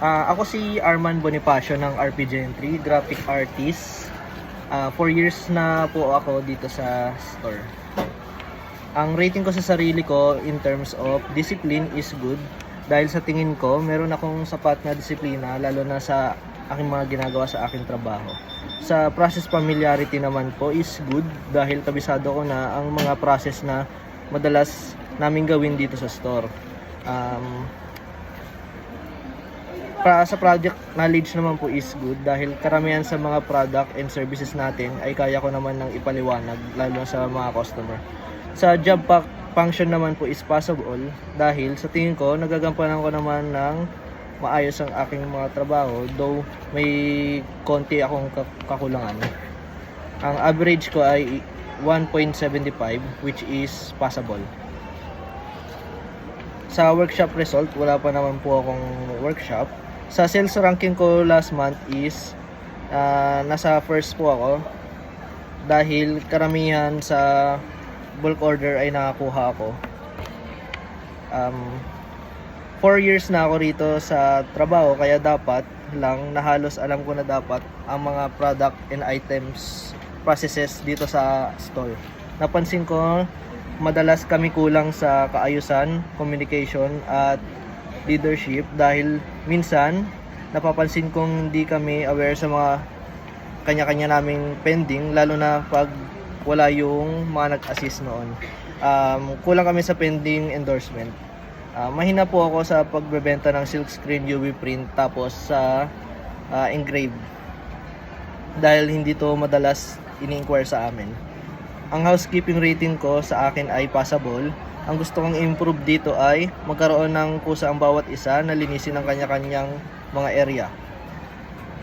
Ako si Arman Bonifacio ng RPG Entry, graphic artist. 4 years na po ako dito sa store. Ang rating ko sa sarili ko in terms of discipline is good. Dahil sa tingin ko, meron akong sapat na disiplina lalo na sa aking mga ginagawa sa aking trabaho. Sa process familiarity naman po is good dahil kabisado ko na ang mga process na madalas namin gawin dito sa store. Sa project knowledge naman po is good dahil karamihan sa mga product and services natin ay kaya ko naman ng ipaliwanag lalo sa mga customer. Sa job function naman po is possible dahil sa tingin ko nagagampanan ko naman ng maayos ang aking mga trabaho, though may konti akong kakulangan. Ang average ko ay 1.75 which is possible. Sa workshop result, wala pa naman po akong workshop. Sa sales ranking ko last month is nasa first po ako dahil karamihan sa bulk order ay nakakuha ako. 4 years na ako rito sa trabaho kaya dapat lang na halos alam ko na dapat ang mga product and items processes dito sa store. Napansin ko madalas kami kulang sa kaayusan, communication at leadership dahil minsan napapansin kong hindi kami aware sa mga kanya-kanya naming pending lalo na pag wala yung mga nag-assist noon. Kulang kami sa pending endorsement. Mahina po ako sa pagbebenta ng silkscreen UV print tapos sa engrave dahil hindi to madalas ini-inquire sa amin. Ang housekeeping rating ko sa akin ay passable. Ang gusto kong improve dito ay magkaroon ng kusa ang bawat isa na linisin ang kanya-kanyang mga area.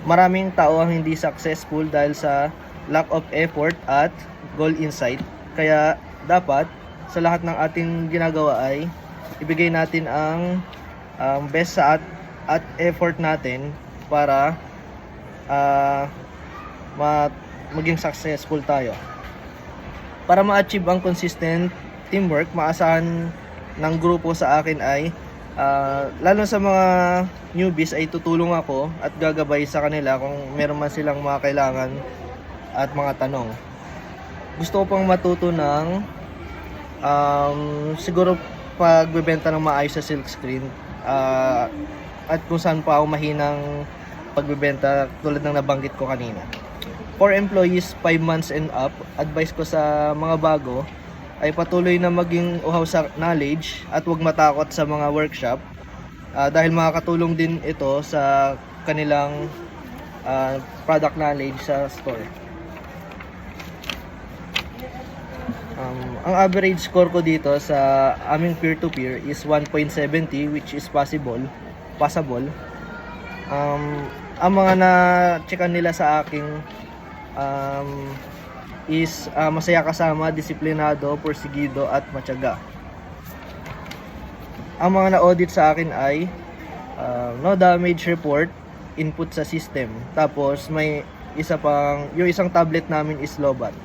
Maraming tao ang hindi successful dahil sa lack of effort at goal in sight. Kaya dapat sa lahat ng ating ginagawa ay ibigay natin ang best sa at effort natin para maging successful tayo. Para ma-achieve ang consistent teamwork, maasahan ng grupo sa akin ay lalo sa mga newbies ay tutulong ako at gagabay sa kanila kung meron man silang mga kailangan at mga tanong. Gusto ko pang matuto ng siguro pagbebenta ng maayos sa silkscreen at kung saan pa ako mahinang pagbebenta tulad ng nabanggit ko kanina. For employees 5 months and up, advice ko sa mga bago ay patuloy na maging uhaw sa knowledge at huwag matakot sa mga workshop dahil makakatulong din ito sa kanilang product knowledge sa store. Ang average score ko dito sa aming peer-to-peer is 1.70 which is possible. Ang mga na-checkan nila sa aking is masaya kasama, disiplinado, porsigido at matyaga. Ang mga na-audit sa akin ay no damage report, input sa system. Tapos may yung isang tablet namin is lobat.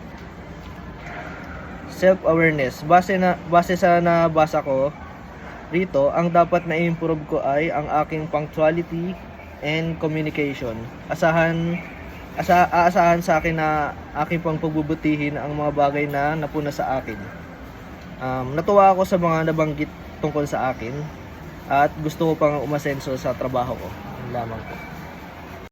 Self-awareness. Base sa nabasa ko rito, ang dapat na improve ko ay ang aking punctuality and communication. Aasahan sa akin na aking pang pagbubutihin ang mga bagay na napuna sa akin. Natuwa ako sa mga nabanggit tungkol sa akin at gusto ko pang umasenso sa trabaho ko. Yun lamang po.